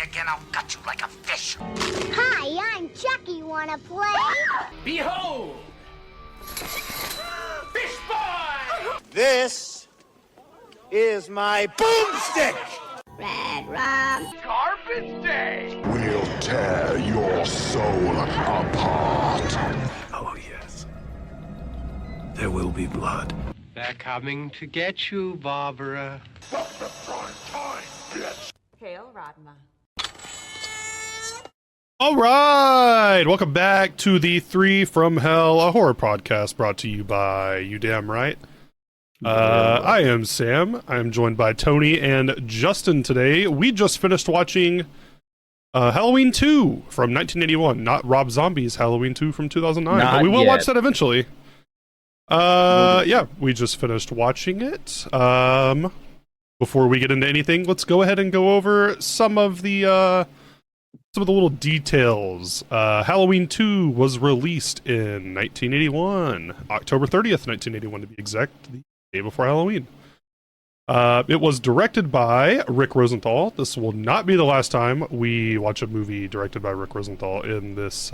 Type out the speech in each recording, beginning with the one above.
again, I'll gut you like a fish. Hi, I'm Chucky. Wanna play? Behold! Fish boy! This is my boomstick! Red rum. Garbage day! We'll tear your soul apart. Oh, yes. There will be blood. They're coming to get you, Barbara. Hail, Radma. All right, welcome back to the Three from Hell, a horror podcast brought to you by You Damn Right. I am Sam. I am joined by Tony and Justin today. We just finished watching Halloween 2 from 1981, not Rob Zombie's Halloween 2 from 2009, but we will watch that eventually. Yeah, we just finished watching it. Before we get into anything, let's go ahead and go over some of the little details. Halloween 2 was released in 1981, October 30th, 1981 to be exact, the day before Halloween. It was directed by Rick Rosenthal. This will not be the last time we watch a movie directed by Rick Rosenthal in this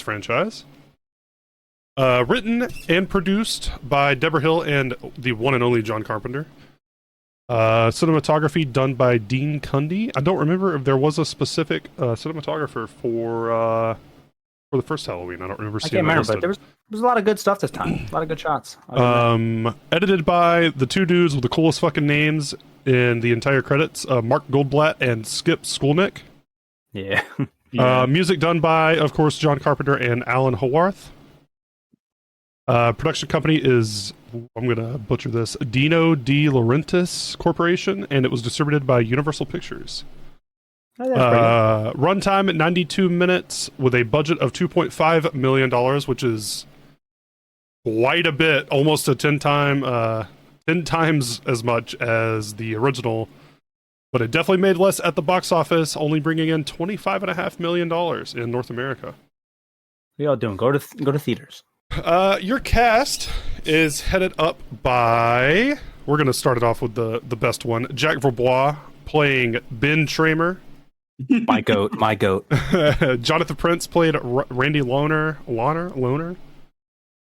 franchise. Written and produced by Deborah Hill and the one and only John Carpenter. Cinematography done by Dean Cundy. I don't remember if there was a specific cinematographer for the first Halloween. I don't remember seeing that listed. But there was a lot of good stuff this time. A lot of good shots. Edited by the two dudes with the coolest fucking names in the entire credits, Mark Goldblatt and Skip Skolnick. Yeah. Music done by, of course, John Carpenter and Alan Haworth. Production company is, I'm going to butcher this, Dino De Laurentiis Corporation, and it was distributed by Universal Pictures. Runtime at 92 minutes with a budget of $2.5 million, which is quite a bit, almost a 10 times as much as the original. But it definitely made less at the box office, only bringing in $25.5 million in North America. What are y'all doing? Go to theaters. Your cast is headed up by, we're going to start it off with the best one, Jack Verbois playing Ben Tramer. My goat. Jonathan Prince played Randy Loner.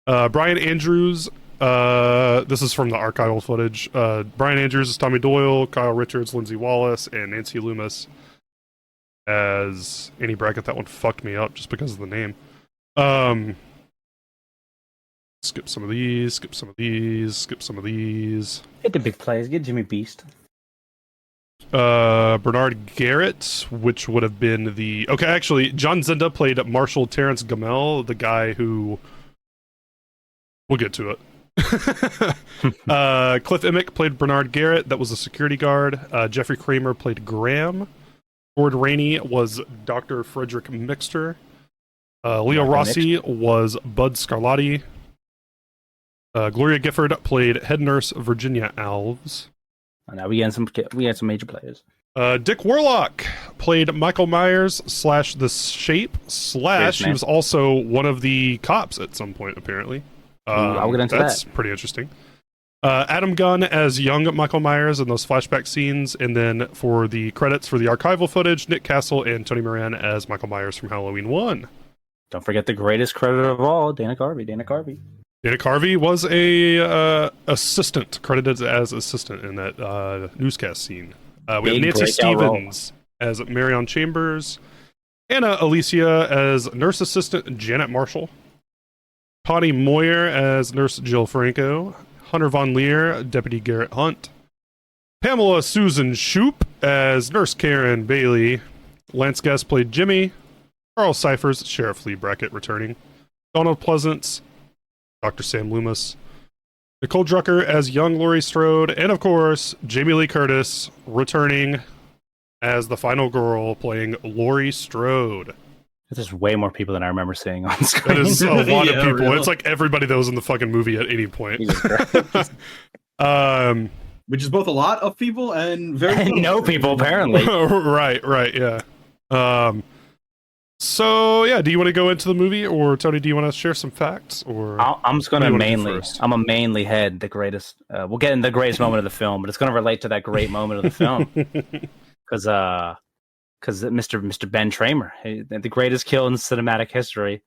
Brian Andrews, this is from the archival footage. Brian Andrews is Tommy Doyle, Kyle Richards, Lindsay Wallace, and Nancy Loomis as Annie Brackett. That one fucked me up just because of the name. Skip some of these. Hit the big plays. Get Jimmy Beast. Bernard Garrett, which would have been actually, John Zenda played Marshal Terrence Gamel, the guy who... We'll get to it. Cliff Emick played Bernard Garrett. That was a security guard. Jeffrey Kramer played Graham. Ford Rainey was Dr. Frederick Mixter. Leo Rossi was Bud Scarlatti. Gloria Gifford played head nurse Virginia Alves. Now we had some major players. Dick Warlock played Michael Myers / The Shape / he was also one of the cops at some point apparently. I'll get into that's pretty interesting. Adam Gunn as young Michael Myers in those flashback scenes, and then for the credits for the archival footage, Nick Castle and Tony Moran as Michael Myers from Halloween 1. Don't forget the greatest credit of all, Dana Carvey. Dana Carvey was a assistant, credited as assistant in that newscast scene. We have Nancy Stevens as Marion Chambers, Anna Alicia as nurse assistant Janet Marshall, Connie Moyer as nurse Jill Franco, Hunter Von Leer, Deputy Garrett Hunt, Pamela Susan Shoop as nurse Karen Bailey, Lance Guest played Jimmy, Carl Cyphers, Sheriff Lee Brackett returning, Donald Pleasance, Dr. Sam Loomis, Nicole Drucker as young Laurie Strode, and of course, Jamie Lee Curtis returning as the final girl playing Laurie Strode. There's way more people than I remember seeing on screen. That is a lot of people. Really? It's like everybody that was in the fucking movie at any point. Which is both a lot of people and no people, apparently. right, yeah. So yeah, do you want to go into the movie, or Tony, do you want to share some facts? Or I'm just going to mainly head the greatest. We'll get in the greatest moment of the film, but it's going to relate to that great moment of the film because because Mr. Ben Tramer, the greatest kill in cinematic history.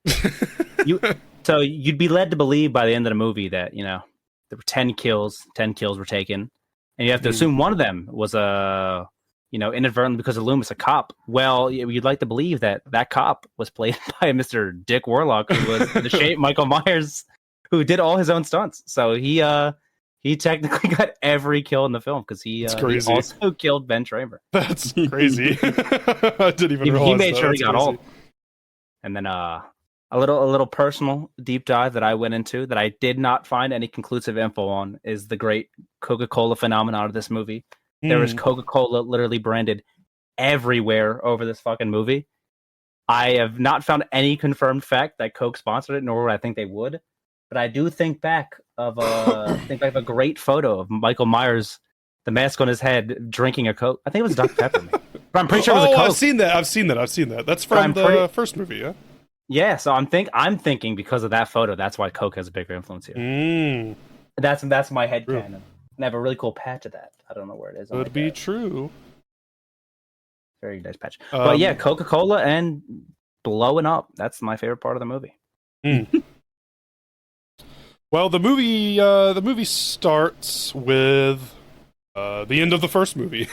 So you'd be led to believe by the end of the movie that there were 10 kills were taken, and you have to assume one of them was inadvertently because of Loomis, a cop. Well, you'd like to believe that cop was played by Mr. Dick Warlock, who was the shape Michael Myers, who did all his own stunts. So he technically got every kill in the film because he also killed Ben Tramer. That's crazy. I didn't even realize he made sure That's he got crazy. all. And then a little personal deep dive that I went into that I did not find any conclusive info on is the great Coca-Cola phenomenon of this movie. There is Coca-Cola literally branded everywhere over this fucking movie. I have not found any confirmed fact that Coke sponsored it, nor would I think they would. But I do think back of a great photo of Michael Myers, the mask on his head, drinking a Coke. I think it was Dr. Pepper, but I'm pretty sure it was a Coke. I've seen that. That's from the first movie, yeah? Yeah, so I'm thinking because of that photo, that's why Coke has a bigger influence here. That's my headcanon. And I have a really cool patch of that. I don't know where it is. Could be true. Very nice patch. But yeah, Coca-Cola and blowing up. That's my favorite part of the movie. Well, the movie starts with the end of the first movie.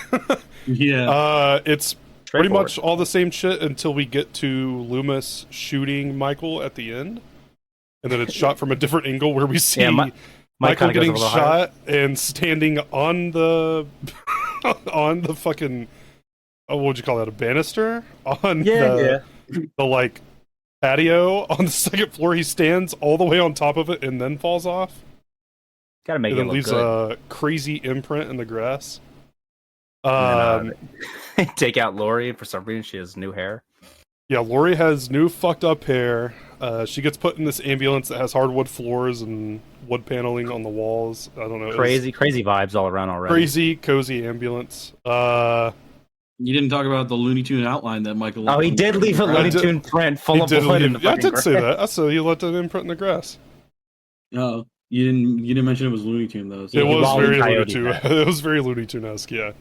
Yeah. It's pretty much all the same shit until we get to Loomis shooting Michael at the end, and then it's shot from a different angle where we see Michael getting shot and standing on the on the fucking what would you call that, a banister on the like patio on the second floor. He stands all the way on top of it and then falls off. Gotta make and it then look leaves good. a crazy imprint in the grass. Take out Lori, and for some reason she has new hair. Yeah, Lori has new fucked up hair. She gets put in this ambulance that has hardwood floors and wood paneling on the walls. I don't know. Crazy vibes all around already. Crazy, cozy ambulance. You didn't talk about the Looney Tune outline that Michael. Oh, he did leave a Looney Tune print full of blood in the I did grass. say that. I said he left an imprint in the grass. Oh, you didn't mention it was Looney Tune though. So It was Wally very Looney Coyote Tune. that. It was very Looney Tune-esque, yeah.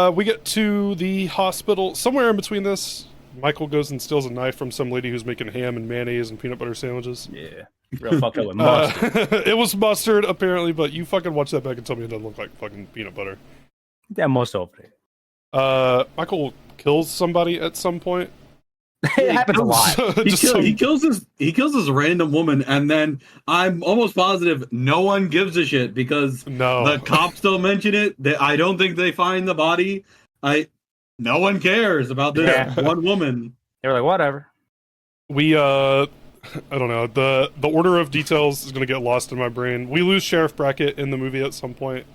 We get to the hospital. Somewhere in between this, Michael goes and steals a knife from some lady who's making ham and mayonnaise and peanut butter sandwiches. Yeah, real fucked up with mustard. It was mustard, apparently, but you fucking watch that back and tell me it doesn't look like fucking peanut butter. Yeah, most of it. Michael kills somebody at some point. It happens a lot. He kills this random woman, and then I'm almost positive no one gives a shit because the cops don't mention it. I don't think they find the body. No one cares about this one woman. They were like, whatever. We I don't know. The order of details is gonna get lost in my brain. We lose Sheriff Brackett in the movie at some point.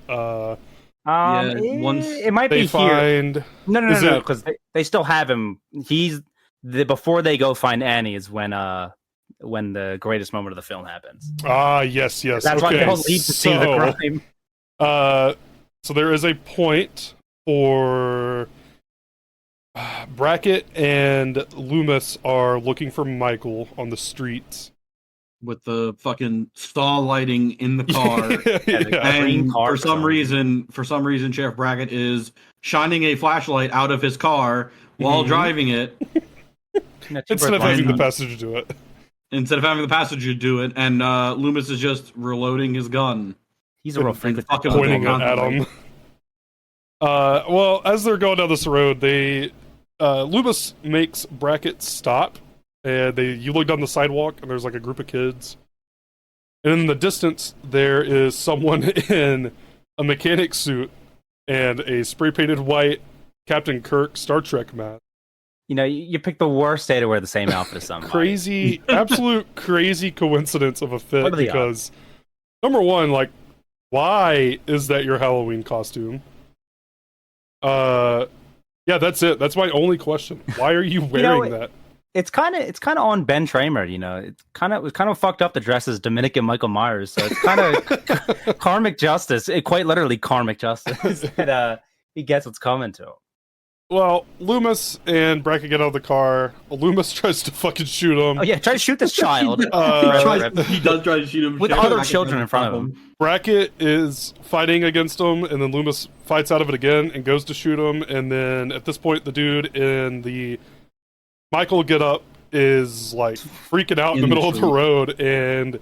It might be find... here. No, because they still have him. Before they go find Annie is when the greatest moment of the film happens. Yes. That's why they'll lead to see the crime. So there is a point for Brackett and Loomis are looking for Michael on the streets. With the fucking stall lighting in the car, and for some reason, Sheriff Brackett is shining a flashlight out of his car while driving it, instead of having the passenger do it. And Loomis is just reloading his gun. He's a real freak, fucking pointing it at him. Well, as they're going down this road, Loomis makes Brackett stop. And you look down the sidewalk, and there's like a group of kids. And in the distance, there is someone in a mechanic suit and a spray-painted white Captain Kirk Star Trek mask. You pick the worst day to wear the same outfit as somebody. Absolute crazy coincidence of a fit. Because, number one, like, why is that your Halloween costume? Yeah, that's it. That's my only question. Why are you wearing that? It's kind of on Ben Tramer, It kind of fucked up the dress as Dominican Michael Myers, so it's kind of karmic justice. Quite literally karmic justice that he gets what's coming to him. Well, Loomis and Brackett get out of the car. Loomis tries to fucking shoot him. Oh yeah, try to shoot this child. He does try to shoot him With other children in front of him. Brackett is fighting against him, and then Loomis fights out of it again and goes to shoot him. And then at this point, the dude in the Michael get up is like freaking out in the middle of the road and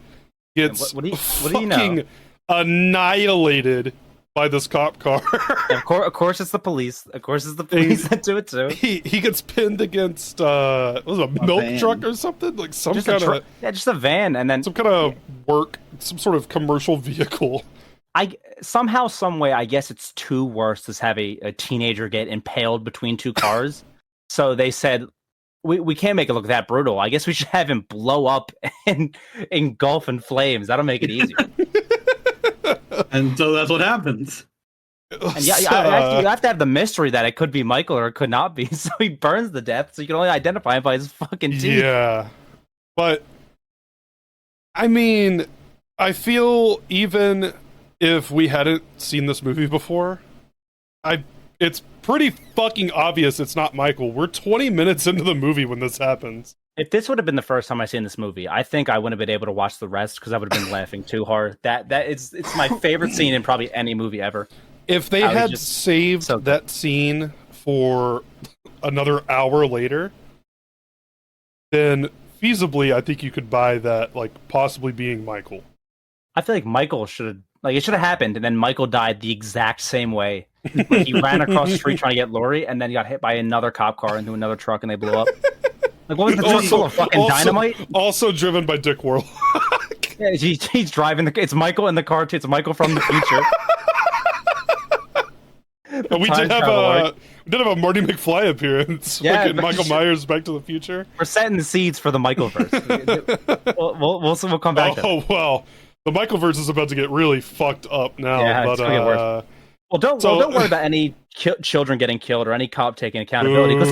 gets what do you know? Annihilated by this cop car. Of course, it's the police. Of course, it's the police that do it too. He gets pinned against what was it, a milk van. truck or something, like some Just kind of just a van, and then some kind of some sort of commercial vehicle. Somehow, some way, I guess it's too worse to have a teenager get impaled between two cars. So they said, we can't make it look that brutal. I guess we should have him blow up and engulf in flames. That'll make it easier. And so that's what happens. And you have to have the mystery that it could be Michael or it could not be. So he burns to death, so you can only identify him by his fucking teeth. Yeah, but I mean, I feel even if we hadn't seen this movie before, it's pretty fucking obvious it's not Michael. We're 20 minutes into the movie when this happens. If this would have been the first time I seen this movie, I think I wouldn't have been able to watch the rest because I would have been laughing too hard. It's my favorite scene in probably any movie ever. If they had saved that scene for another hour later, then feasibly I think you could buy that, like possibly being Michael. I feel like Michael it should have happened, and then Michael died the exact same way. Like he ran across the street trying to get Lori, and then he got hit by another cop car into another truck, and they blew up. Like, what was the truck full of fucking dynamite? Also driven by Dick Warlock. Yeah, he's driving it's Michael in the car too. It's Michael from the future. We did have a Marty McFly appearance. Yeah, Michael Myers, Back to the Future. We're setting the seeds for the Michaelverse. we'll come back. Oh well, the Michaelverse is about to get really fucked up now. Yeah, it's gonna get worse. Well, don't worry about any children getting killed or any cop taking accountability because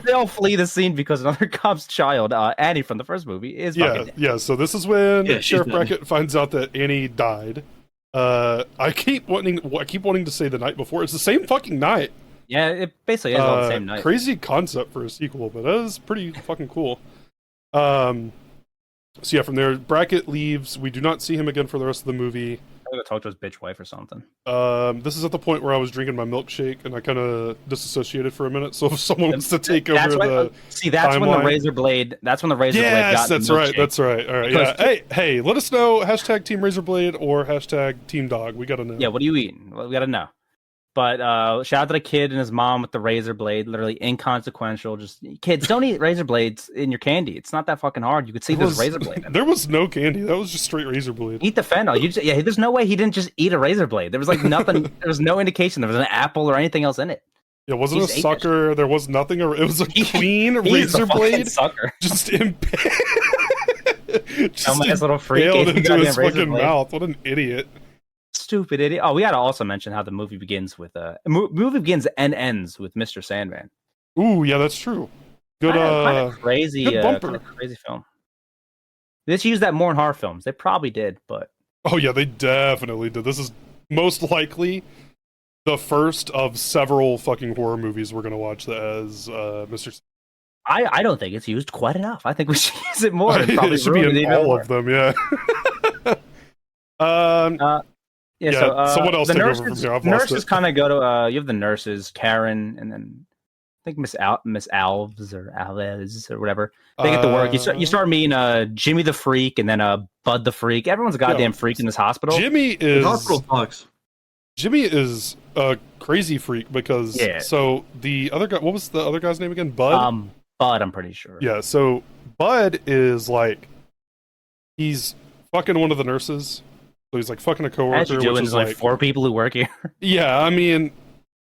they all flee the scene because another cop's child, Annie from the first movie, is fucking dead. Yeah. So this is when Sheriff dead. Brackett finds out that Annie died. I keep wanting to say the night before. It's the same fucking night. Yeah, it basically is all the same night. Crazy concept for a sequel, but that is pretty fucking cool. So yeah, from there, Brackett leaves. We do not see him again for the rest of the movie. I'm gonna talk to his bitch wife or something. This is at the point where I was drinking my milkshake and I kind of disassociated for a minute. So if someone wants to take over that's when the razor blade. That's when the razor blade. Yes, that's right. That's right. All right. Yeah. Hey, let us know. # Team Razorblade or # Team Dog. We gotta know. Yeah. What are you eating? Well, we gotta know. But shout out to the kid and his mom with the razor blade. Literally inconsequential. Just kids, don't eat razor blades in your candy. It's not that fucking hard. You could see this razor blade. There was no candy. That was just straight razor blade. Eat the fennel. There's no way he didn't just eat a razor blade. There was like nothing. There was no indication there was an apple or anything else in it. Yeah, it wasn't a sucker. There was nothing. It was a clean razor blade. Sucker. Just nice little freak into his fucking mouth. What an idiot. Stupid idiot. Oh, we gotta also mention how the movie begins with movie begins and ends with Mr. Sandman. Ooh, yeah, that's true. Good, crazy, crazy film. They should use that more in horror films. They probably did, but oh yeah, they definitely did. This is most likely the first of several fucking horror movies we're gonna watch as Mr. I don't think it's used quite enough. I think we should use it more. It should be in all of them. Yeah. So what else? The nurses kind of go to. You have the nurses, Karen, and then I think Miss Alves or Alves or whatever. They get to work. You start meeting Jimmy the Freak and then Bud the Freak. Everyone's a goddamn freak in this hospital. Jimmy is hospital sucks. Jimmy is a crazy freak because so the other guy. What was the other guy's name again? Bud. Bud, I'm pretty sure. Yeah. So Bud is like he's fucking one of the nurses. So he's like fucking a coworker. As you do, and there's like 4 people who work here. Yeah, I mean,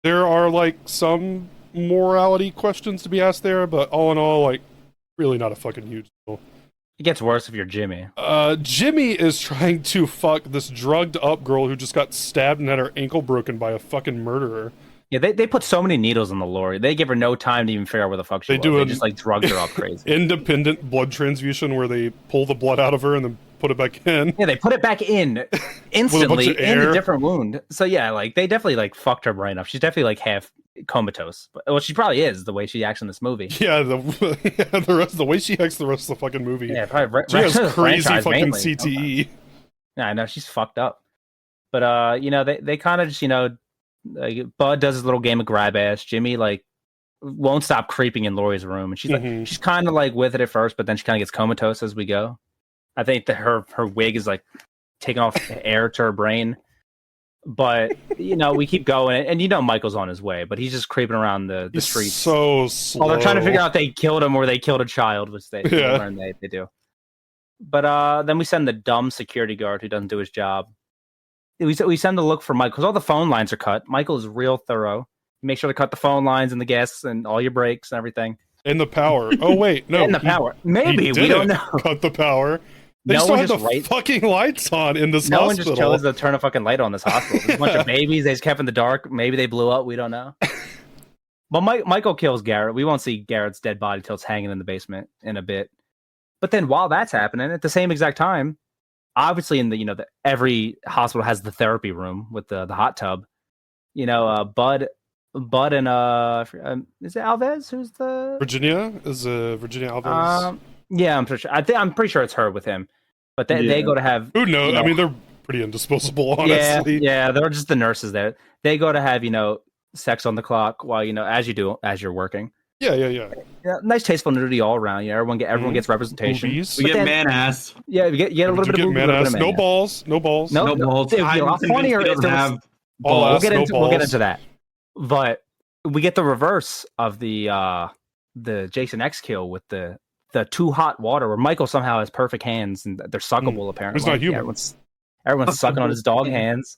there are like some morality questions to be asked there, but all in all, like, really not a fucking huge deal. It gets worse if you're Jimmy. Jimmy is trying to fuck this drugged up girl who just got stabbed and had her ankle broken by a fucking murderer. Yeah, they put so many needles in the Lori. They give her no time to even figure out where the fuck she was. They just like drugged her up crazy. Independent blood transfusion where they pull the blood out of her and then put it back in. Yeah, they put it back in instantly in a different wound. So yeah, like they definitely like fucked her brain up. She's definitely like half comatose. But, well, she probably is the way she acts in this movie. Yeah, the way she acts the rest of the fucking movie. Yeah, probably. She has the crazy franchise fucking mainly. CTE. Yeah, I know she's fucked up. But they kind of just like, Bud does his little game of grab ass. Jimmy like won't stop creeping in Laurie's room, and she's like she's kind of like with it at first, but then she kind of gets comatose as we go. I think that her wig is like taking off air to her brain. But we keep going, and Michael's on his way, but he's just creeping around the streets. So slow. Oh, they're trying to figure out if they killed him or they killed a child, which they learn they do. But then we send the dumb security guard who doesn't do his job. We send to look for Michael because all the phone lines are cut. Michael is real thorough. Make sure to cut the phone lines and the gas and all your brakes and everything. And the power. Oh wait, no. And the power. Maybe we don't know. Cut the power. They still have the fucking lights on in this hospital. No one just chose to turn a fucking light on this hospital. There's a bunch of babies. They just kept in the dark. Maybe they blew up. We don't know. But Michael kills Garrett. We won't see Garrett's dead body till it's hanging in the basement in a bit. But then while that's happening, at the same exact time, obviously in the every hospital has the therapy room with the hot tub. Bud and is it Alves? Who's the Virginia? Is Virginia Alves? Yeah, I'm pretty sure. I'm pretty sure it's her with him. But they go to have. Who knows? I mean, they're pretty indisposable, honestly. Yeah, they're just the nurses there. They go to have sex on the clock while as you're working. Yeah. Nice, tasteful nudity all around. Everyone gets representation. Movies. We get man ass. Yeah, we get a little bit of man ass. No balls. No balls. No balls. It'd be a lot funnier if there was balls. We'll get into that. But we get the reverse of the Jason X kill with the too hot water, where Michael somehow has perfect hands and they're suckable. Apparently, he's not human. Everyone's sucking on his dog hands.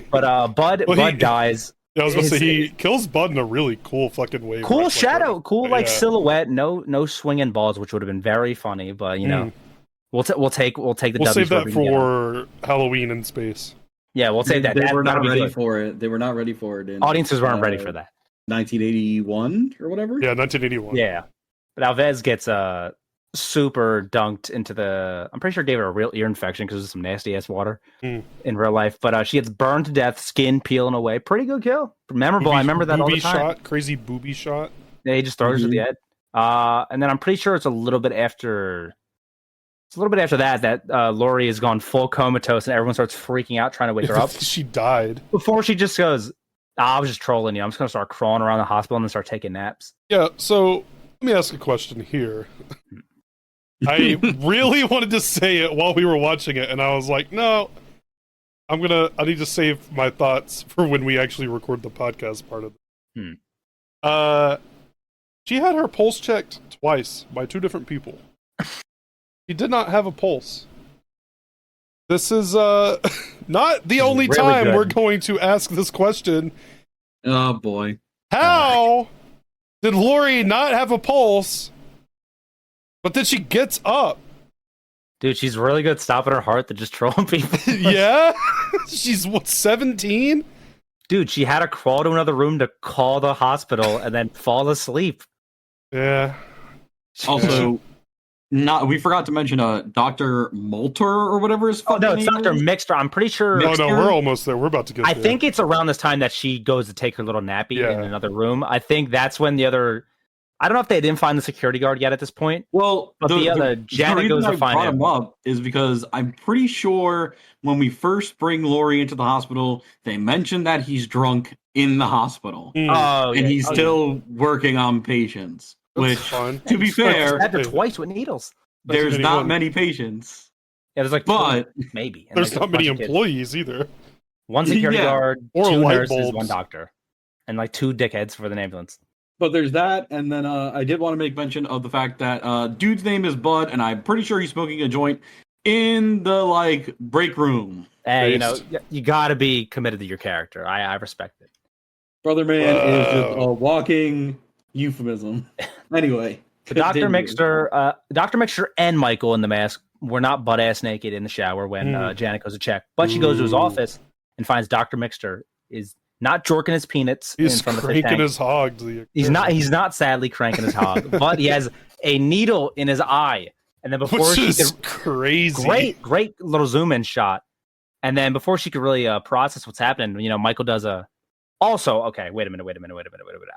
But Bud dies. Yeah, I was gonna say he kills Bud in a really cool fucking way. Cool shadow, silhouette. No swinging balls, which would have been very funny. But we'll take the. We'll save that for Halloween in space. Yeah, we'll save that. They were not ready for it. They were not ready for it. Audiences weren't ready for that. 1981 or whatever. Yeah, 1981. Yeah, but Alves gets super dunked into the. I'm pretty sure gave her a real ear infection because of some nasty ass water in real life. But she gets burned to death, skin peeling away. Pretty good kill, memorable. I remember that all the time. Crazy booby shot. Yeah, he just throws her to the head. And then I'm pretty sure it's a little bit after. It's a little bit after that Laurie has gone full comatose and everyone starts freaking out trying to wake her up. She died before she just goes, I was just trolling you. I'm just gonna start crawling around the hospital and then start taking naps. Yeah. So let me ask a question here. I really wanted to say it while we were watching it, and I was like, no, I need to save my thoughts for when we actually record the podcast part of it. She had her pulse checked twice by two different people. She did not have a pulse. This is not the only really time good. we're going to ask this question. Oh boy. How did Laurie not have a pulse? But then she gets up. Dude, she's really good stopping her heart to just trolling people. Yeah? She's 17? Dude, she had to crawl to another room to call the hospital and then fall asleep. Yeah. Also, we forgot to mention Dr. Molter or whatever his fucking name is. No, it's Dr. Mixter. I'm pretty sure. Oh, no, we're almost there. We're about to get there. I think it's around this time that she goes to take her little nappy in another room. I think that's when the other. I don't know if they didn't find the security guard yet at this point. Well, but the other Janet goes to find him up is because I'm pretty sure when we first bring Laurie into the hospital, they mentioned that he's drunk in the hospital. And he's still working on patients. Which, to be fair, stabbed her twice with needles. There's not many patients. Yeah, there's but maybe. There's not many employees either. One security guard, or 2 nurses, bulbs. 1 doctor, and 2 dickheads for the ambulance. But there's that, and then I did want to make mention of the fact that dude's name is Bud, and I'm pretty sure he's smoking a joint in the break room. Hey, you got to be committed to your character. I respect it. Brother man is just a walking euphemism. Anyway, Dr. Mixter and Michael in the mask were not butt ass naked in the shower when Janet goes to check, but she goes to his office and finds Dr. Mixter is not jorking his peanuts in front of the tank. He's cranking his hog. He's not sadly cranking his hog, but he has a needle in his eye. And then before Which is crazy. Great little zoom in shot. And then before she could really process what's happening, Michael does a Also, okay, wait a minute.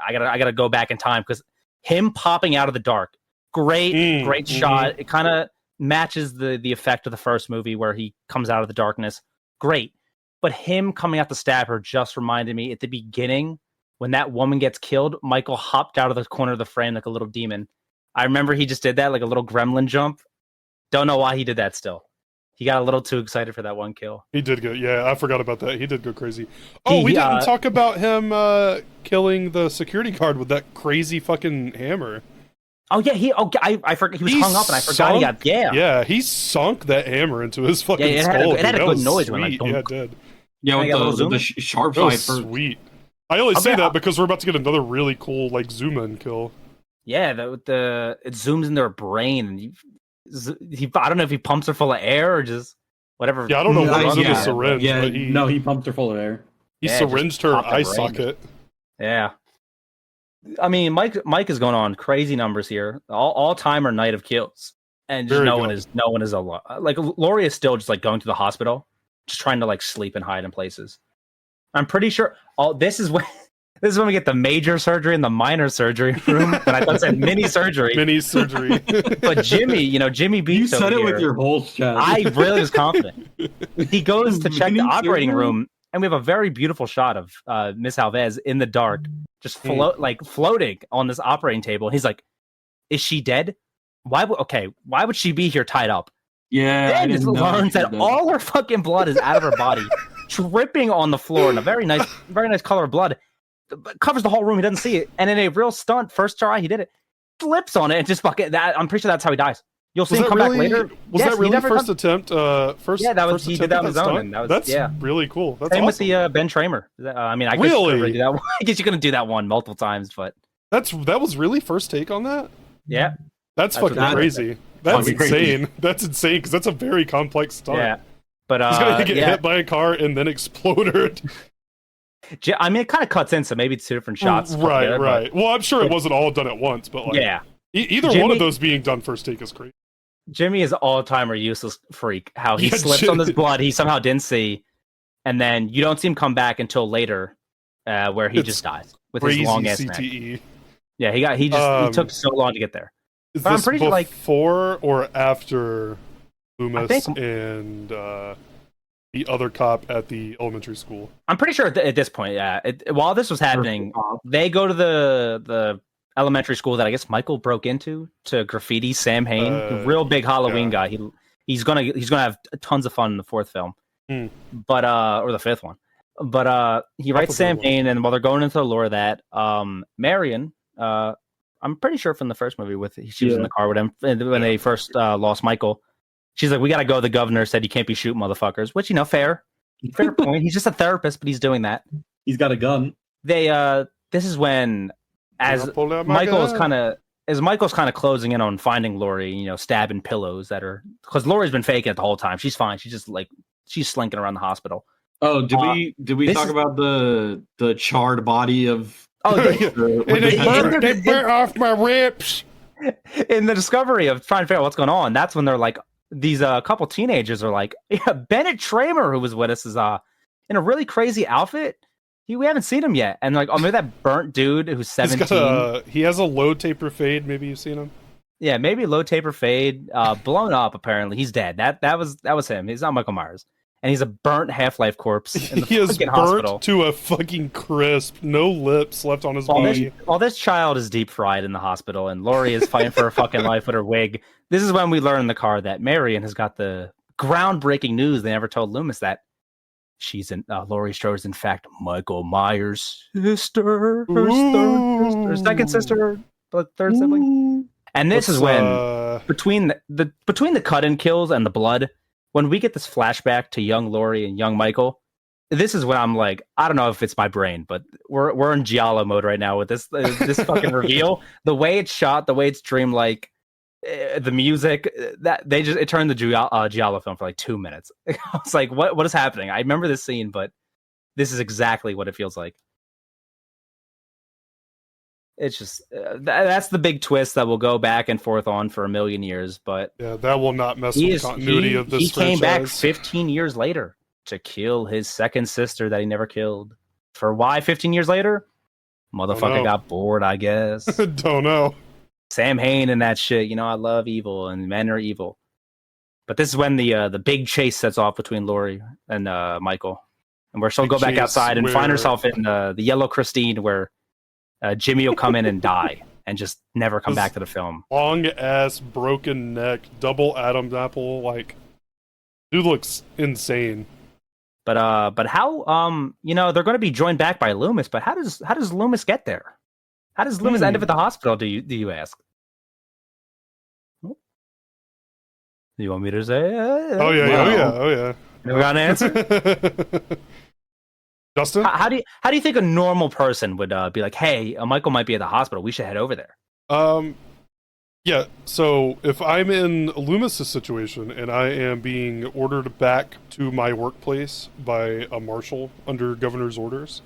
I gotta go back in time because him popping out of the dark, great shot. It kind of matches the effect of the first movie where he comes out of the darkness. Great. But him coming out to stab her just reminded me at the beginning when that woman gets killed, Michael hopped out of the corner of the frame like a little demon. I remember he just did that like a little gremlin jump. Don't know why he did that still. He got a little too excited for that one kill. He did go, yeah, I forgot about that. He did go crazy. Oh, we didn't talk about him killing the security guard with that crazy fucking hammer. Oh yeah, I forgot he was hung up and I forgot he got Yeah, he sunk that hammer into his fucking skull. It had a good noise when yeah, it did. Yeah, with the sharp side first. Sweet. I only say that because we're about to get another really cool like zoom in kill. Yeah, it zooms in their brain and I don't know if he pumps her full of air or just whatever. Yeah, I don't know what's in the syringe. Yeah, but he pumped her full of air. He syringed her eye socket. Yeah. I mean, Mike is going on crazy numbers here. All timer night of kills, and just no one is a lot. Like Laurie is still just like going to the hospital, just trying to like sleep and hide in places. I'm pretty sure. This is when we get the major surgery and the minor surgery room. But I thought it said mini surgery. Mini surgery. But Jimmy beats. You said it with your whole chest. I really was confident. He goes to check the operating room, and we have a very beautiful shot of Miss Alves in the dark, just floating on this operating table. He's like, "Is she dead? Why would she be here tied up?" Yeah. Then just learns that all her fucking blood is out of her body, dripping on the floor in a very nice color of blood. Covers the whole room. He doesn't see it, and in a real stunt, first try he did it, flips on it and just fucking that. I'm pretty sure that's how he dies. You'll see him come back later. Was that really first attempt? Yeah, that was he did that on his own. And that's really cool. That's same awesome. with the Ben Tramer. I mean, I guess you could do that one. I guess you couldn't do that one multiple times, but that was really first take on that. Yeah, that's fucking crazy. That's insane. That's insane because that's a very complex stunt. Yeah, but he's gonna get hit by a car and then exploded. I mean, it kind of cuts in, so maybe it's two different shots. Right. Well, I'm sure it wasn't all done at once, but like, yeah, either one of those being done first take is crazy. Jimmy is all-timer useless freak. How he slips on this blood he somehow didn't see, and then you don't see him come back until later, where he just dies with his long ass neck. Yeah, he took so long to get there. Is but this I'm pretty sure, before or after Loomis and the other cop at the elementary school? I'm pretty sure at this point, yeah. While this was happening, they go to the elementary school that I guess Michael broke into to graffiti Sam Hain, real big Halloween guy. He's gonna have tons of fun in the fourth film, but or the fifth one. But he writes Sam Hain, and while they're going into the lore of that, Marion, I'm pretty sure from the first movie she was in the car with him when they first lost Michael. She's like, "We gotta go." The governor said you can't be shooting motherfuckers, which fair point. He's just a therapist, but he's doing that. He's got a gun. This is when. As Michael's kind of closing in on finding Laurie, stabbing pillows that are because Laurie's been faking it the whole time. She's fine. She's just she's slinking around the hospital. Oh, did we talk about the charred body of? Oh, they burnt off my ribs. In the discovery of trying to figure out what's going on, that's when they're like, these couple teenagers are like, yeah, Bennett Tramer, who was with us, is in a really crazy outfit. We haven't seen him yet, and maybe that burnt dude who's 17. He has a low taper fade. Maybe you've seen him. Yeah, maybe low taper fade. Blown up. Apparently, he's dead. That was him. He's not Michael Myers, and he's a burnt Half-Life corpse. In the he is burnt hospital. To a fucking crisp. No lips left on his body. While this child is deep fried in the hospital, and Laurie is fighting for her fucking life with her wig. This is when we learn in the car that Marion has got the groundbreaking news they never told Loomis that. Laurie Strode is in fact Michael Myers' sister, her second sister, but third sibling. And this is when between the cut-in kills and the blood, when we get this flashback to young Laurie and young Michael, this is when I'm like, I don't know if it's my brain, but we're in Giallo mode right now with this fucking reveal. The way it's shot, the way it's dreamlike. The music that it turned the Giallo film for like 2 minutes. I was like, what is happening? I remember this scene, but this is exactly what it feels like. It's just that's the big twist that will go back and forth on for a million years. But yeah, that will not mess with the continuity of this franchise. He came back 15 years later to kill his second sister that he never killed For why 15 years later? Motherfucker got bored, I guess. Don't know. Sam Hain and that shit. You know, I love evil and men are evil. But this is when the big chase sets off between Laurie and Michael. And where she'll go back outside and find herself in the Yellow Christine, where Jimmy will come in and die and just never come back to the film. Long ass, broken neck, double Adam's apple. Like, dude looks insane. But how they're going to be joined back by Loomis, but how does Loomis get there? How does Loomis end up at the hospital? Do you ask? Do you want me to say? Oh yeah. You got an answer? Justin, how do you think a normal person would be like, hey, Michael might be at the hospital, we should head over there? Yeah, so if I'm in Loomis's situation and I am being ordered back to my workplace by a marshal under governor's orders,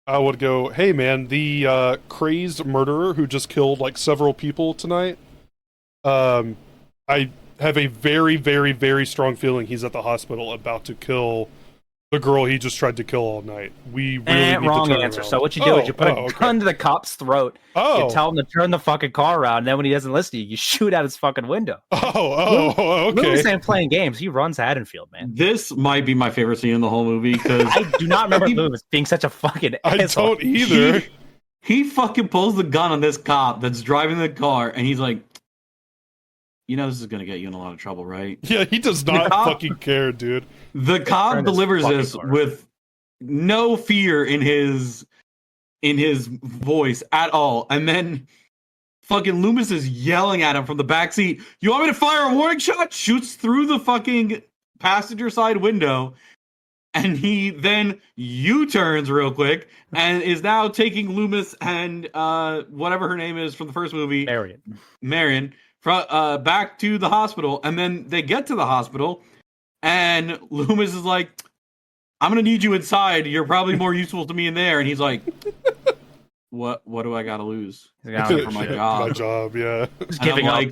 I would go, hey man, the crazed murderer who just killed like several people tonight, I have a very, very, very strong feeling he's at the hospital about to kill the girl he just tried to kill all night. We really need wrong to turn answer. around. So what you do is you put a gun to the cop's throat. You tell him to turn the fucking car around, and then when he doesn't listen to you, you shoot out his fucking window. Okay. Loomis ain't playing games. He runs Haddonfield, man. This might be my favorite scene in the whole movie because I do not remember Loomis being such a fucking asshole. I don't either. He fucking pulls the gun on this cop that's driving the car, and he's like, you know this is going to get you in a lot of trouble, right? Yeah, he does not fucking care, dude. The cop delivers this with no fear in his voice at all. And then fucking Loomis is yelling at him from the backseat. You want me to fire a warning shot? Shoots through the fucking passenger side window. And he then U-turns real quick and is now taking Loomis and whatever her name is from the first movie. Marion. Back to the hospital, and then they get to the hospital, and Loomis is like, I'm gonna need you inside. You're probably more useful to me in there. And he's like, What do I gotta lose? For my job. My job, yeah. Just giving up.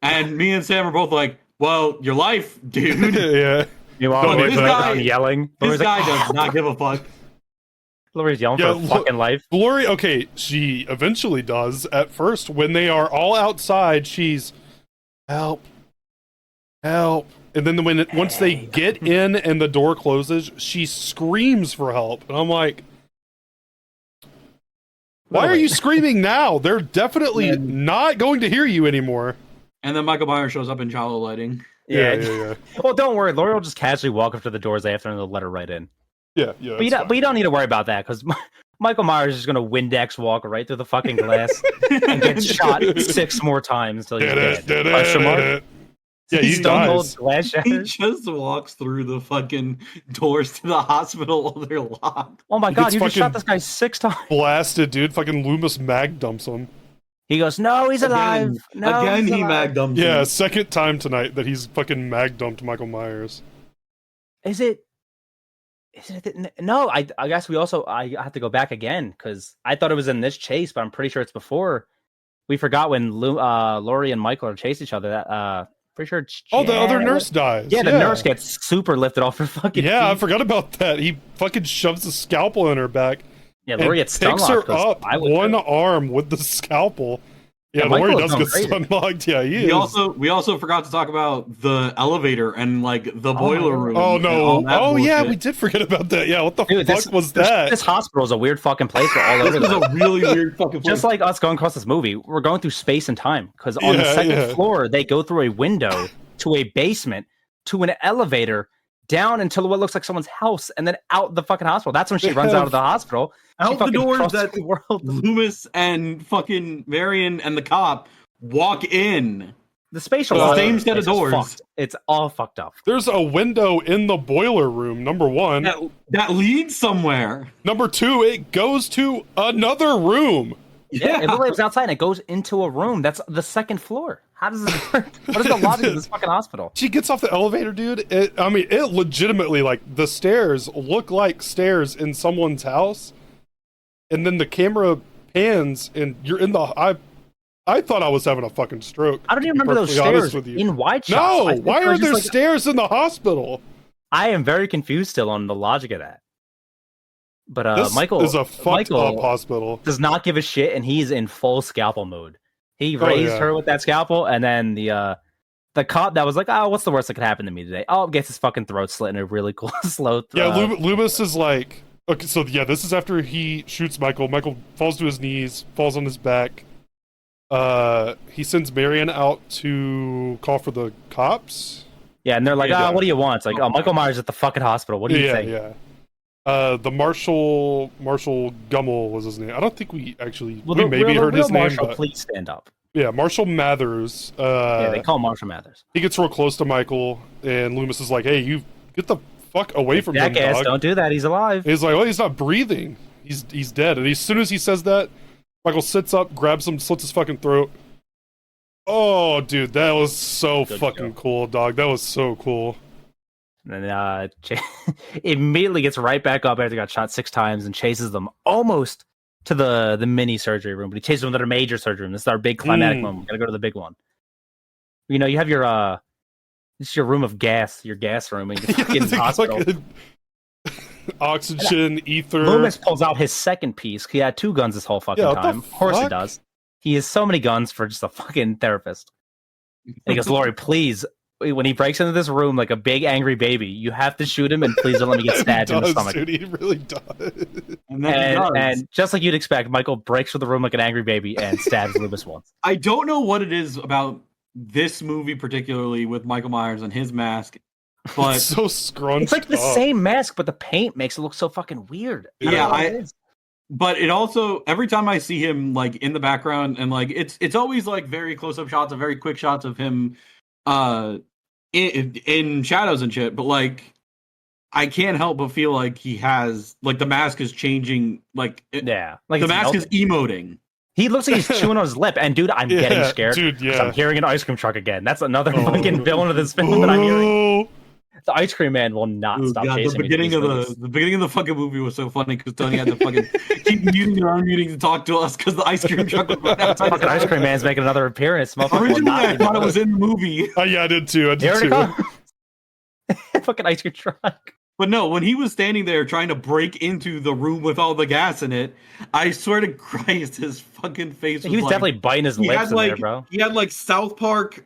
And me and Sam are both like, well, your life, dude. Yeah. This guy yelling. This guy does not give a fuck. Laurie's yelling for her fucking life. Laurie, okay, she eventually does. At first, when they are all outside, she's help. And then once they get in and the door closes, she screams for help. And I'm like, why are you screaming now? They're definitely not going to hear you anymore. And then Michael Myers shows up in Jalo lighting. Yeah. Well, don't worry. Laurie will just casually walk up to the doors after and they'll let her right in. Yeah. But you don't need to worry about that because Michael Myers is going to Windex walk right through the fucking glass and get shot 6 more times until he's dead. Question mark? Yeah, he dies. He just walks through the fucking doors to the hospital while they're locked. Oh my god, you just shot this guy 6 times. Blasted, dude. Fucking Loomis mag dumps him. He goes, no, he's alive. Again, he mag dumped him. Yeah, second time tonight that he's fucking mag dumped Michael Myers. Is it? No, I guess I have to go back again because I thought it was in this chase, but I'm pretty sure it's before. We forgot when Laurie and Michael are chasing each other. Pretty sure it's the other nurse dies. Yeah, the nurse gets super lifted off her fucking feet. I forgot about that. He fucking shoves a scalpel in her back. Yeah, Laurie gets stun picks her up one arm with the scalpel. Yeah, Laurie does get stun locked. Yeah, he is. We also forgot to talk about the elevator and like the boiler room. Oh no! Oh yeah, we did forget about that. Yeah, what the fuck was that? This hospital is a weird fucking place. We're all over. This is a really weird fucking place. Just like us going across this movie, we're going through space and time because on the second floor they go through a window to a basement to an elevator down until what looks like someone's house and then out the fucking hospital. That's when she runs out of the hospital. Out the doors that Loomis and fucking Marion and the cop walk in. The spatial same set of doors. Fucked. It's all fucked up. There's a window in the boiler room, number 1. That leads somewhere. Number 2, it goes to another room. Yeah, it lives outside and it goes into a room. That's the second floor. How does this work? What is the logic of this fucking hospital? She gets off the elevator, dude. It legitimately, like, the stairs look like stairs in someone's house. And then the camera pans and you're in the... I thought I was having a fucking stroke. I don't even remember those stairs in wide shots. No, why are there stairs in the hospital? I am very confused still on the logic of that. But This Michael is a fucked up hospital. does not give a shit, and he's in full scalpel mode. He Oh, raised yeah. her with that scalpel, and then the cop that was like, "Oh, what's the worst that could happen to me today?" Oh, gets his fucking throat slit in a really cool slow. Yeah, Loomis is like, okay, so yeah, this is after he shoots Michael. Michael falls to his knees, falls on his back. He sends Marion out to call for the cops. Yeah, and they're like, Yeah. "Oh, what do you want?" It's like, "Oh, Michael Myers at the fucking hospital. What do you think?" Yeah. The Marshall Gummel was his name. I don't think we actually Well, we the maybe real- heard real his name. Marshall, But, please stand up. yeah, Marshall Mathers. Yeah, they call him Marshall Mathers. He gets real close to Michael, and Loomis is like, "Hey, you get the fuck away from him, Jackass, dog." don't do that. He's alive. He's like, "Oh, he's not breathing. He's dead." And as soon as he says that, Michael sits up, grabs him, slits his fucking throat. Oh, dude, that was so Good fucking show. cool, dog. That was so cool. And then immediately gets right back up after he got shot 6 times and chases them almost to the mini surgery room, but he chases them to their major surgery room. This is our big climatic moment. We gotta go to the big one. You know, you have your this is your room of gas, your gas room in your fucking hospital. Oxygen, ether. Loomis pulls out his second piece. He had 2 guns this whole fucking Yeah, what the time. Of course he fuck? does. He has so many guns for just a fucking therapist. And he goes, "Lori, please." When he breaks into this room like a big angry baby, you have to shoot him, and please don't let me get stabbed in the stomach. Dude, he really does. And just like you'd expect, Michael breaks through the room like an angry baby and stabs Loomis once. I don't know what it is about this movie, particularly with Michael Myers and his mask, but It's so scrunched. It's like the up. same mask, but the paint makes it look so fucking weird. I don't Yeah, know what it is. but it also every time I see him like in the background and like it's always like very close up shots, of very quick shots of him in shadows and shit, but like I can't help but feel like he has like the mask is changing, like Yeah, like the it's mask melting. is emoting. He looks like he's chewing on his lip, and dude, I'm getting Yeah, scared. dude, 'cause yeah. I'm hearing an ice cream truck again. That's another fucking villain of this film that I'm hearing. Oh, The ice cream man will not Ooh, stop God, chasing the me. beginning through of these movies. the beginning of the fucking movie was so funny because Tony had to fucking keep muting and unmuting to talk to us because the ice cream truck was right outside. Fucking ice cream man's making another appearance. Motherfucker will Originally, not I leave me thought it alone. was in the movie, yeah, I did too. I Here did it too. comes. Fucking ice cream truck. but no. When he was standing there trying to break into the room with all the gas in it, I swear to Christ, his fucking face. He was like, definitely biting his he lips had in like there, bro. he had like South Park,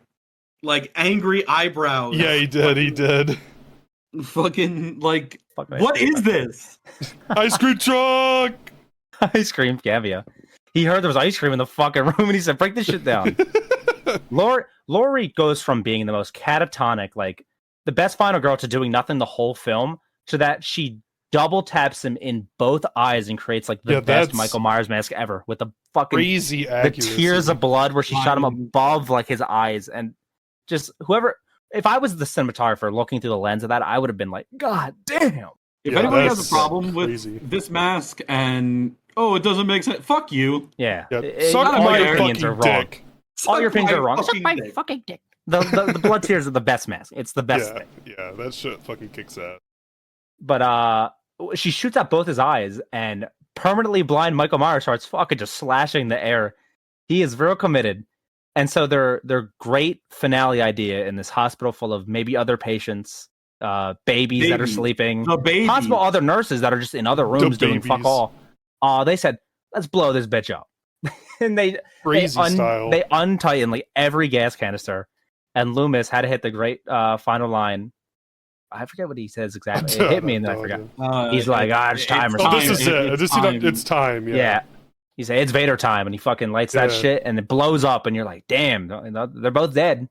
like angry eyebrows. Yeah, he did. He did. Fucking like, Fuck ice what cream is this? Ice cream truck. ice cream cameo. He heard there was ice cream in the fucking room, and he said, "Break this shit down." Laurie goes from being the most catatonic, like the best final girl, to doing nothing the whole film, so that she double taps him in both eyes and creates like the Yeah, best that's Michael Myers mask ever, with the fucking Crazy the accuracy. tears of blood where she shot him above like his eyes, and just whoever. If I was the cinematographer looking through the lens of that, I would have been like, "God damn!" If Yeah, anybody has that's a problem crazy. with this mask and it doesn't make sense, fuck you. Yeah, Yeah, It- suck all my your opinions are fucking wrong. dick. All your opinions Suck are wrong. my Suck my dick. fucking dick. The blood tears are the best mask. It's the best Yeah, thing. yeah, that shit fucking kicks ass. But she shoots out both his eyes, and permanently blind Michael Myers starts fucking just slashing the air. He is real committed. And so their great finale idea in this hospital full of maybe other patients, babies that are Babies. sleeping, The baby. possible other nurses that are just in other rooms doing fuck babies. all. They said, "Let's blow this bitch up," and Crazy style. They untighten like every gas canister, and Loomis had to hit the great final line. I forget what he says exactly. It hit me, and then I forgot. He's like, it's time or Oh, something. this is it. It's This time. it's time. Yeah. Yeah. He said, "It's Vader time," and he fucking lights that Yeah. shit, and it blows up, and you're like, "Damn, they're both dead.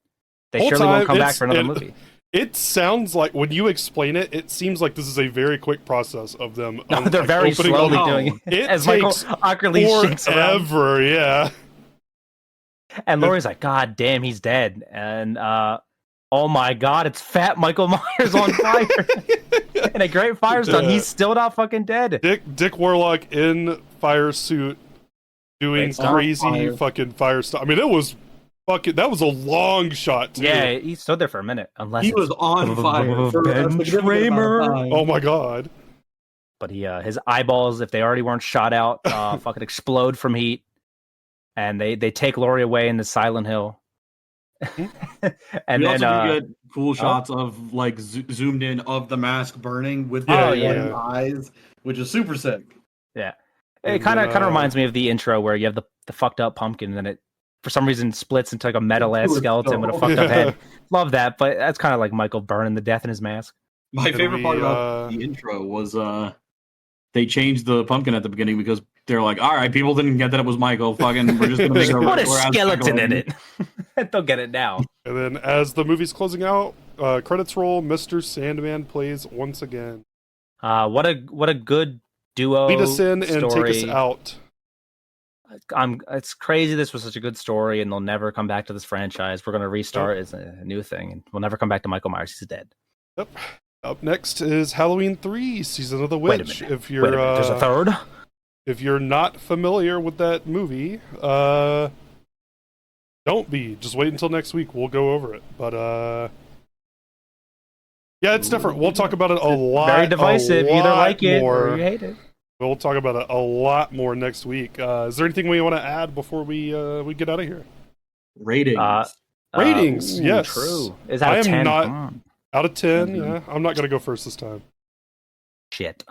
They Whole surely won't time, come back it's- for another it- movie." It sounds like when you explain it, it seems like this is a very quick process of them. No, they're very opening slowly up. doing it. It As Michael takes awkwardly shakes around. forever. Yeah. And Laurie's like, "God damn, he's dead." And oh my God, it's fat Michael Myers on fire. And a great fire stunt. Yeah. He's still not fucking dead. Dick Warlock in fire suit doing Great stunt. crazy Fire. fucking fire stuff. I mean, it was fucking. That was a long shot too. Yeah, he stood there for a minute. Unless He it's- was on fire for a Ben significant amount of Tramer. time. Oh my god. But his eyeballs, if they already weren't shot out, fucking explode from heat. And they take Laurie away into Silent Hill. And we then also do get cool shots of like zoomed in of the mask burning with the eyes, which is super sick. Yeah, it kind of reminds me of the intro where you have the fucked up pumpkin, and then it for some reason splits into like a metal ass skeleton with a fucked up head. Love that, but that's kind of like Michael burning the death in his mask. My favorite part about the intro was they changed the pumpkin at the beginning because they're like, all right, people didn't get that it was Michael. Fucking, we're just gonna make it put a skeleton in it. They'll get it now. And then, as the movie's closing out, credits roll. Mr. Sandman plays once again. What a good duo. Lead us in story. and take us out. It's crazy. This was such a good story, and they'll never come back to this franchise. We're gonna restart as a new thing, and we'll never come back to Michael Myers. He's dead. Yep. Up next is Halloween 3, Season of the Wait a Witch. minute. If you're There's a third. If you're not familiar with that movie, don't be. Just wait until next week. We'll go over it. But yeah, it's different. We'll talk about it a lot. Very divisive. You either like it or you hate it. We'll talk about it a lot more next week. Is there anything we want to add before we get out of here? Ratings. Ratings. Yes. True. Is that a 10? Not out of 10. Yeah, I'm not gonna go first this time. Shit.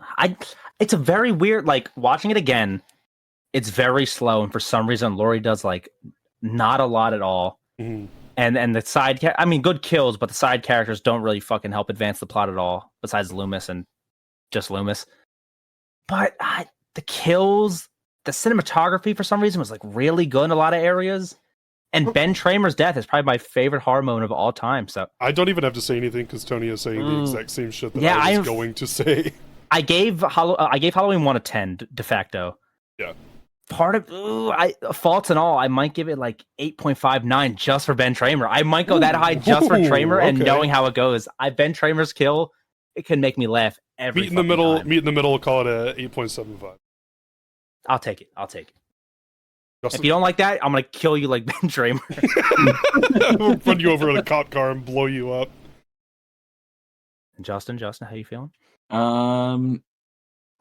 It's a very weird, like, watching it again, it's very slow, and for some reason, Laurie does, like, not a lot at all. Mm-hmm. And the side, good kills, but the side characters don't really fucking help advance the plot at all, besides Loomis and just Loomis. But the kills, the cinematography, for some reason, was, like, really good in a lot of areas. And Ben Tramer's death is probably my favorite horror moment of all time. So I don't even have to say anything because Tony is saying the exact same shit that I was going to say. I gave Halloween 1 a 10 de facto. Yeah. Part of faults and all, I might give it like 8.59 just for Ben Tramer. I might go that high just for Tramer, and knowing how it goes, Ben Tramer's kill, it can make me laugh every Meet in the middle. time. Meet in the middle. Call it a 8.75. I'll take it. Justin? If you don't like that, I'm gonna kill you like Ben Tramer. We'll run you over in a cop car and blow you up. Justin, how you feeling? I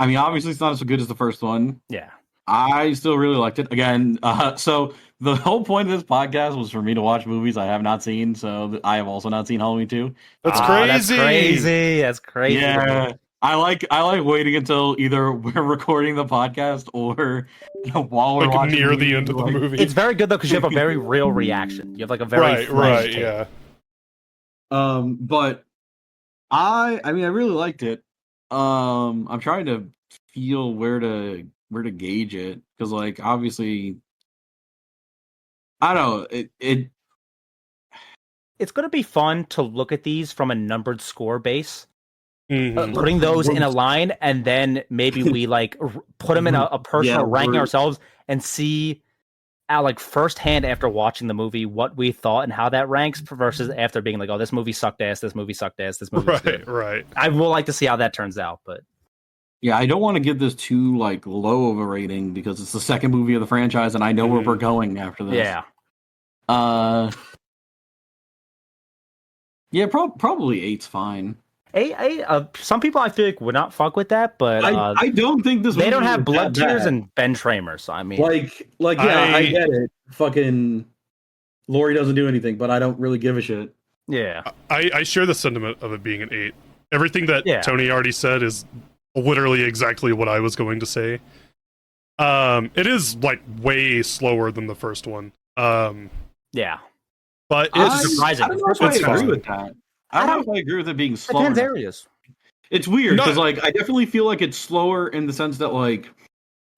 mean, obviously it's not as good as the first one. Yeah. I still really liked it. Again, so the whole point of this podcast was for me to watch movies I have not seen, so I have also not seen Halloween 2. That's crazy. That's crazy. Yeah. I like waiting until either we're recording the podcast or while we're watching near the end of the movie. It's very good though because you have a very real reaction. You have like a very right, yeah. But I mean, I really liked it. I'm trying to feel where to gauge it because, like, obviously, I don't know. It's going to be fun to look at these from a numbered score base. Mm-hmm. Putting those in a line, and then maybe we like put them in a personal ranking ourselves and see like firsthand after watching the movie what we thought and how that ranks versus after being like, oh, this movie sucked ass, this movie sucked ass, this movie right. I will like to see how that turns out, but yeah, I don't want to give this too like low of a rating because it's the second movie of the franchise and I know where we're going after this. Yeah. Yeah, probably 8's fine. Some people I feel like would not fuck with that, but I don't think this. They don't have blood tears and Ben Tramer, so I mean, I get it. Fucking Laurie doesn't do anything, but I don't really give a shit. Yeah, I share the sentiment of it being an 8. Everything that Tony already said is literally exactly what I was going to say. It is like way slower than the first one. Yeah, but it's surprising. I don't know if I agree with that. I don't know if I agree with it being slower. Depends areas. It's weird because, like, I definitely feel like it's slower in the sense that, like,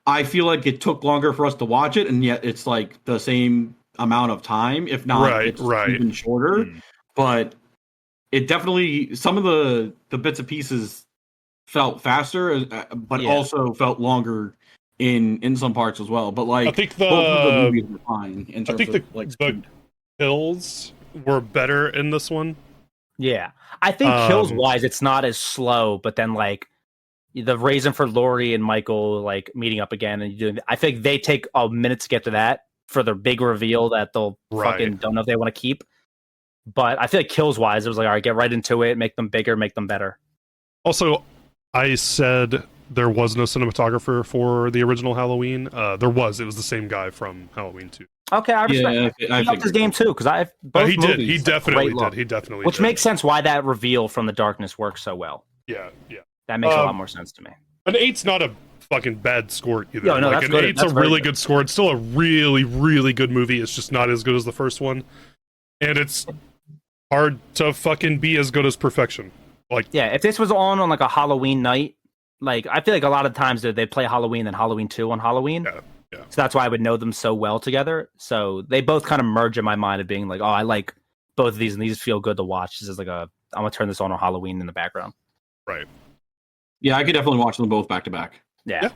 I feel like it took longer for us to watch it, and yet it's like the same amount of time, if not it's even shorter. But it definitely some of the bits and pieces felt faster, but also felt longer in some parts as well. But like, I think both of the movies were fine in terms of like the kills were better in this one. Yeah, I think kills wise, it's not as slow. But then, like, the reason for Laurie and Michael like meeting up again and doing, I think they take a minute to get to that for their big reveal that they'll fucking don't know if they want to keep. But I feel like kills wise, it was like, all right, get right into it, make them bigger, make them better. Also, I said there was no cinematographer for the original Halloween. There was. It was the same guy from Halloween 2. Okay, I respect. Yeah, He upped his game too because he did. He definitely did. He definitely. Which did. makes sense why that reveal from the darkness works so well. Yeah. That makes a lot more sense to me. An 8's not a fucking bad score either. No, like that's an good. 8's That's a very really good. good score. It's still a really, really good movie. It's just not as good as the first one, and it's hard to fucking be as good as perfection. Like, yeah, if this was on like a Halloween night, like I feel like a lot of times they play Halloween and Halloween 2 on Halloween. Yeah. So that's why I would know them so well together. So they both kind of merge in my mind of being like, oh, I like both of these and these feel good to watch. This is like I'm gonna turn this on Halloween in the background. Right. Yeah, I could definitely watch them both back to back. Yeah.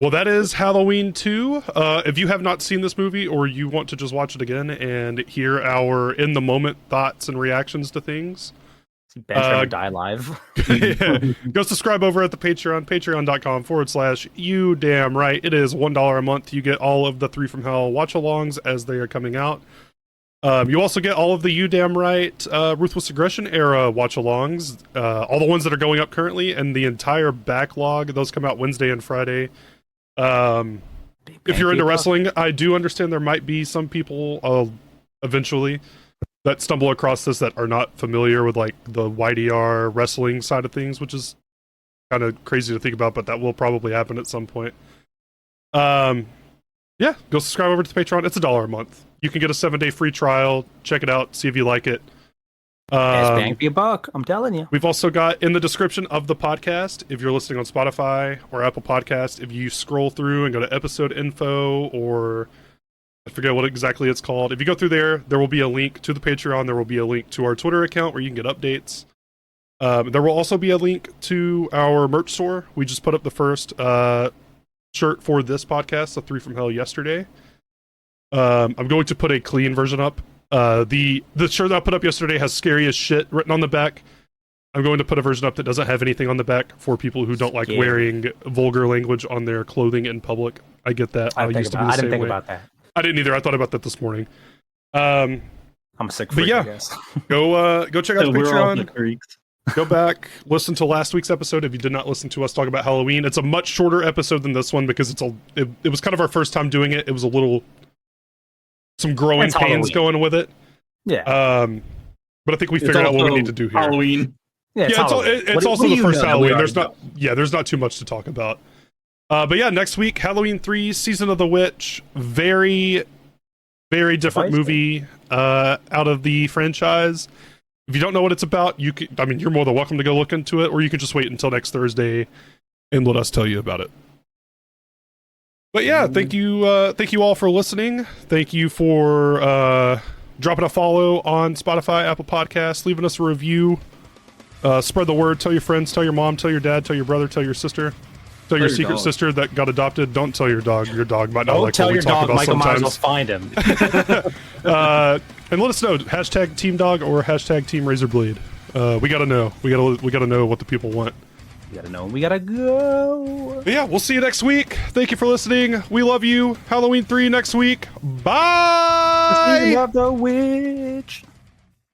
Well, that is Halloween 2. If you have not seen this movie or you want to just watch it again and hear our in the moment thoughts and reactions to things, Ben Tramer die live. yeah. Go subscribe over at the Patreon, patreon.com/you damn right. It is $1 a month. You get all of the 3 from Hell watch-alongs as they are coming out. You also get all of the You Damn Right Ruthless Aggression era watch-alongs, all the ones that are going up currently, and the entire backlog. Those come out Wednesday and Friday. If you're into wrestling, I do understand there might be some people eventually that stumble across this that are not familiar with like the YDR wrestling side of things, which is kind of crazy to think about, but that will probably happen at some point. Yeah, go subscribe over to the Patreon. It's $1 a month. You can get a 7-day free trial. Check it out. See if you like it. Bang for your buck. I'm telling you. We've also got in the description of the podcast, if you're listening on Spotify or Apple Podcast, if you scroll through and go to episode info, or I forget what exactly it's called. If you go through there will be a link to the Patreon. There will be a link to our Twitter account where you can get updates. There will also be a link to our merch store. We just put up the first shirt for this podcast, the 3 from Hell yesterday. I'm going to put a clean version up. The shirt that I put up yesterday has scary as shit written on the back. I'm going to put a version up that doesn't have anything on the back for people who don't like wearing vulgar language on their clothing in public. I get that. I didn't think about that. I didn't either. I thought about that this morning. I'm a sick freak, I guess. go check out the We're all Patreon. the freaks. Go back, listen to last week's episode if you did not listen to us talk about Halloween. It's a much shorter episode than this one because it was kind of our first time doing it. It was some growing pains going with it. Yeah. But I think we figured out what we need to do here. Halloween. Yeah, it's also the first Halloween. There's not too much to talk about. But yeah, next week, Halloween 3, Season of the Witch. Very, very different movie out of the franchise. If you don't know what it's about, you're more than welcome to go look into it, or you can just wait until next Thursday and let us tell you about it. But yeah, thank you all for listening. Thank you for dropping a follow on Spotify, Apple Podcasts, leaving us a review. Spread the word. Tell your friends. Tell your mom. Tell your dad. Tell your brother. Tell your sister. Tell your secret sister that got adopted. Don't tell your dog. Your dog might not like what we talk about Michael sometimes. Myers will find him. And let us know. Hashtag Team Dog or hashtag Team Razorblade. We gotta know. We gotta know what the people want. We gotta know. We gotta go. But yeah, we'll see you next week. Thank you for listening. We love you. Halloween 3 next week. Bye. The Witch.